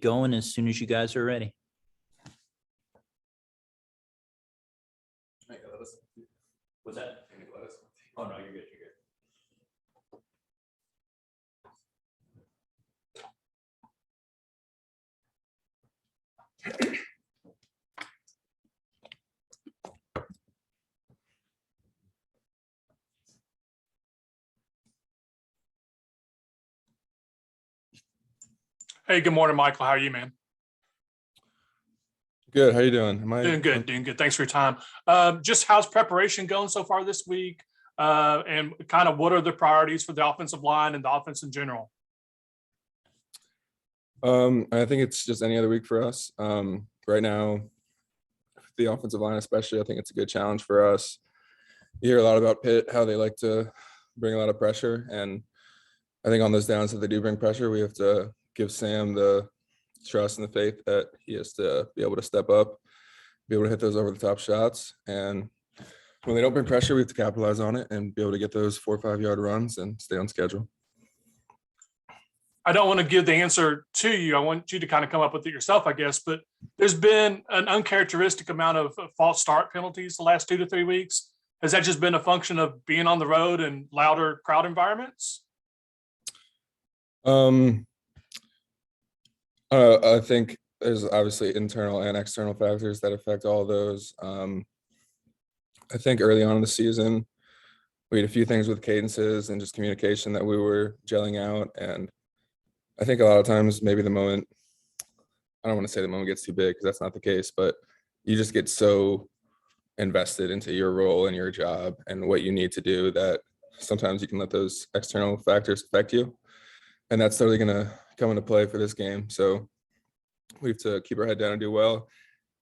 Going as soon as you guys are ready. What's that? Oh, no, you're good. Hey, good morning, Michael. How are you, man? Good. How you doing? Doing good. Thanks for your time. Just how's preparation going so far this week? And kind of what are the priorities for the offensive line and the offense in general? I think it's just any other week for us. Right now, the offensive line especially, I think it's a good challenge for us. You hear a lot about Pitt, how they like to bring a lot of pressure. And I think on those downs that they do bring pressure, we have to give Sam the trust and the faith that he has to be able to step up, be able to hit those over the top shots. And when they don't bring pressure, we have to capitalize on it and be able to get those 4 or 5 yard runs and stay on schedule. I don't want to give the answer to you. I want you to kind of come up with it yourself, I guess. But there's been an uncharacteristic amount of false start penalties the last 2 to 3 weeks. Has that just been a function of being on the road and louder crowd environments? I think there's obviously internal and external factors that affect all of those. I think early on in the season, we had a few things with cadences and just communication that we were gelling out. And I think a lot of times maybe the moment, I don't want to say the moment gets too big because that's not the case, but you just get so invested into your role and your job and what you need to do that sometimes you can let those external factors affect you. And that's totally going to come into play for this game. So we have to keep our head down and do well.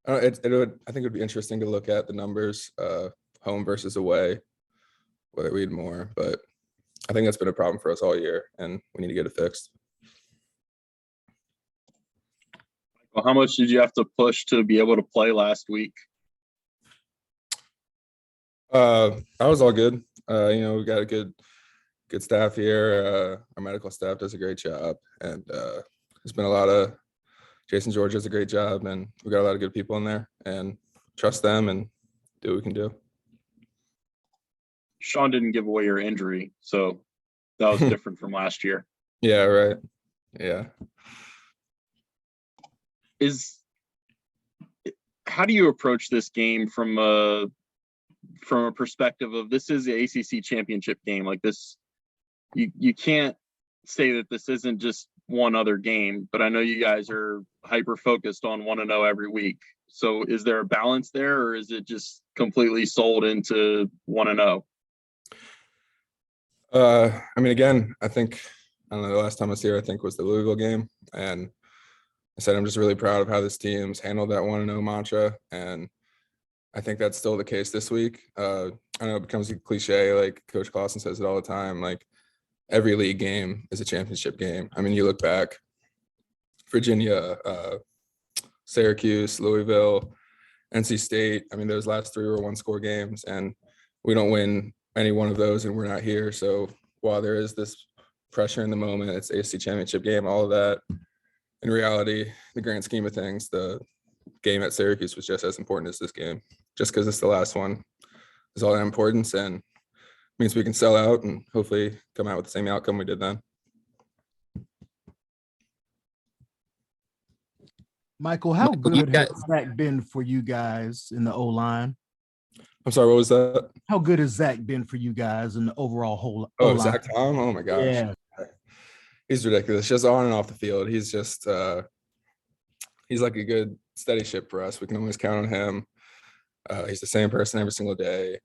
I think it would be interesting to look at the numbers, home versus away, whether we need more. But I think that's been a problem for us all year, and we need to get it fixed. Well, how much did you have to push to be able to play last week? I was all good. We got a good staff here. Our medical staff does a great job, and there's been a lot of Jason George does a great job, and we got a lot of good people in there, and trust them and do what we can do. Sean didn't give away your injury, so that was different from last year. Yeah, right. Yeah. How do you approach this game from a perspective of this is the ACC Championship game? Like this, you can't say that this isn't just one other game, but I know you guys are hyper focused on 1-0 every week. So is there a balance there, or is it just completely sold into 1-0? Again, I don't know, the last time I was here, I think was the Louisville game. And I said, I'm just really proud of how this team's handled that 1-0 mantra. And I think that's still the case this week. I know it becomes a cliche, like Coach Claussen says it all the time, like every league game is a championship game. I mean, you look back, Virginia, Syracuse, Louisville, NC State. I mean, those last 3 were 1-score games, and we don't win any one of those and we're not here. So while there is this pressure in the moment, it's ACC Championship game, all of that. In reality, the grand scheme of things, the game at Syracuse was just as important as this game. Just because it's the last one is all that importance, and means we can sell out and hopefully come out with the same outcome we did then. Michael, how good has Zach been for you guys in the O-line? I'm sorry, what was that? How good has Zach been for you guys in the overall whole O-line? Zach Tom? Oh my gosh. Yeah. He's ridiculous, just on and off the field. He's just he's like a good steady ship for us. We can always count on him. He's the same person every single day.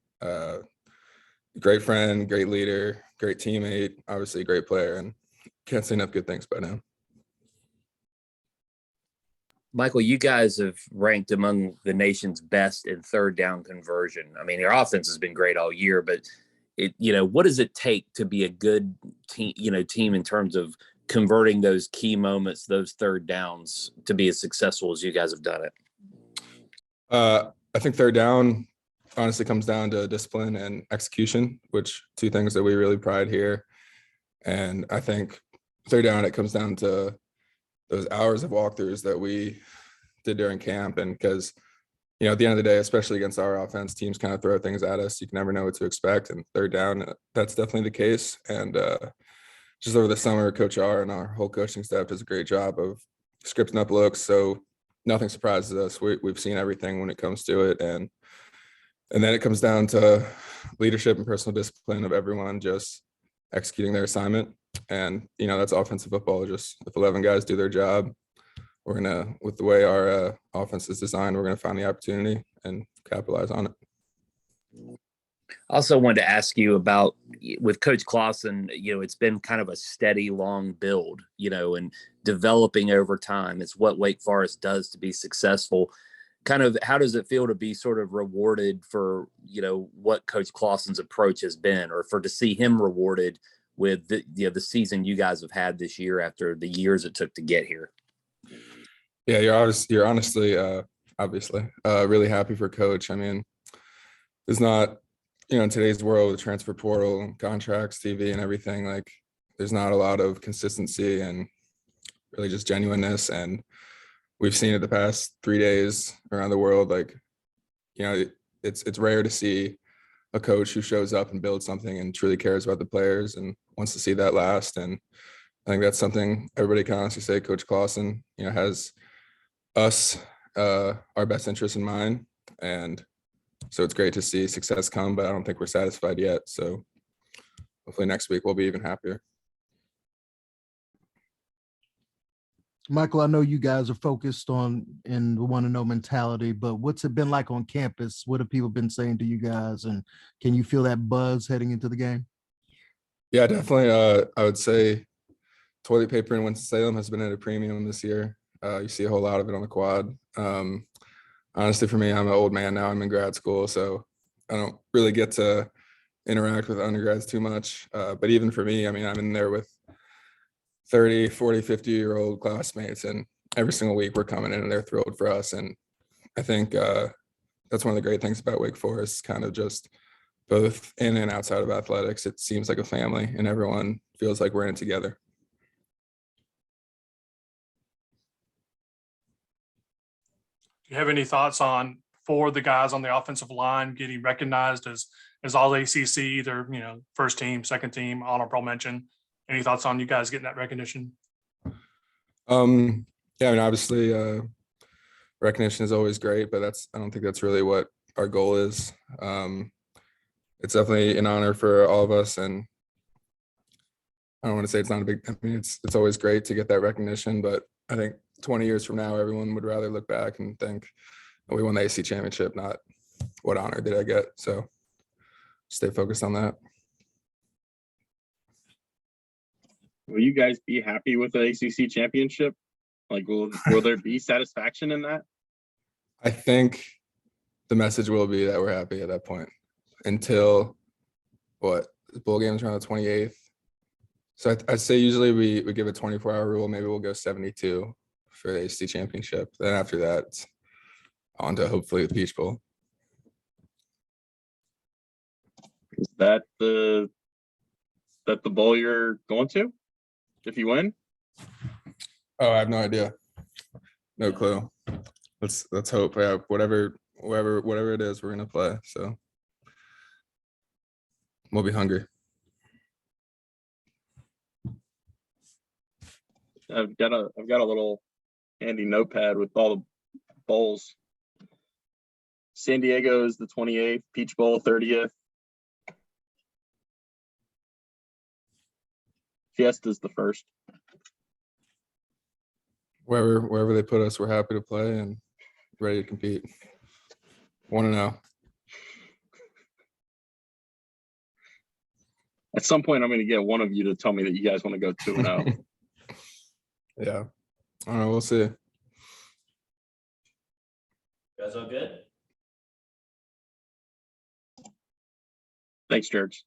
Great friend, great leader, great teammate, obviously a great player, and can't say enough good things about him. Michael, you guys have ranked among the nation's best in third down conversion. I mean, your offense has been great all year, but what does it take to be a good team in terms of converting those key moments, those third downs, to be as successful as you guys have done it? I think third down honestly comes down to discipline and execution, which 2 things that we really pride here. And I think third down, it comes down to those hours of walkthroughs that we did during camp. And because, at the end of the day, especially against our offense, teams kind of throw things at us. You can never know what to expect. And third down, that's definitely the case. And just over the summer, Coach R and our whole coaching staff does a great job of scripting up looks. So nothing surprises us. We've seen everything when it comes to it. And then it comes down to leadership and personal discipline of everyone just executing their assignment. And, that's offensive football. Just if 11 guys do their job, we're going to, with the way our offense is designed, we're going to find the opportunity and capitalize on it. Also wanted to ask you about, with Coach Claussen, it's been kind of a steady, long build, and developing over time. It's what Wake Forest does to be successful. Kind of, how does it feel to be sort of rewarded for, what Coach Claussen's approach has been, or to see him rewarded with the season you guys have had this year after the years it took to get here? Yeah, you're honestly, obviously, really happy for Coach. I mean, there's not, in today's world with transfer portal, contracts, TV, and everything, like there's not a lot of consistency and really just genuineness. And we've seen it the past 3 days around the world. Like, it's rare to see a coach who shows up and builds something and truly cares about the players and wants to see that last. And I think that's something everybody can honestly say Coach Claussen, has us, our best interest in mind. And so it's great to see success come, but I don't think we're satisfied yet. So hopefully next week we'll be even happier. Michael, I know you guys are focused on in the want to know mentality, but what's it been like on campus? What have people been saying to you guys? And can you feel that buzz heading into the game? Yeah, definitely. I would say toilet paper in Winston-Salem has been at a premium this year. You see a whole lot of it on the quad. Honestly, for me, I'm an old man now. I'm in grad school, so I don't really get to interact with undergrads too much. But even for me, I mean, I'm in there with 30, 40, 50-year-old classmates, and every single week we're coming in and they're thrilled for us. And I think that's one of the great things about Wake Forest, kind of just both in and outside of athletics. It seems like a family and everyone feels like we're in it together. Do you have any thoughts on for the guys on the offensive line getting recognized as all ACC, either, first team, second team, honorable mention? Any thoughts on you guys getting that recognition? Yeah, I mean, obviously, recognition is always great, but I don't think that's really what our goal is. It's definitely an honor for all of us, and I don't want to say it's not a big. I mean, it's always great to get that recognition, but I think 20 years from now, everyone would rather look back and think, oh, we won the ACC championship, not what honor did I get. So stay focused on that. Will you guys be happy with the ACC championship? Like, will there be satisfaction in that? I think the message will be that we're happy at that point until the bowl game's around the 28th. So I'd say usually we give a 24-hour rule. Maybe we'll go 72 for the ACC championship. Then after that, it's on to hopefully the Peach Bowl. Is that the bowl you're going to if you win? Oh, I have no idea. No clue. Let's hope. Yeah, whatever it is, we're gonna play. So we'll be hungry. I've got a little handy notepad with all the bowls. San Diego is the 28th, Peach Bowl 30th. Fiesta's the 1st. Wherever they put us, we're happy to play and ready to compete. 1-0. At some point, I'm going to get one of you to tell me that you guys want to go 2-0. Yeah. I don't know. We'll see. You guys all good? Thanks, Jurgens.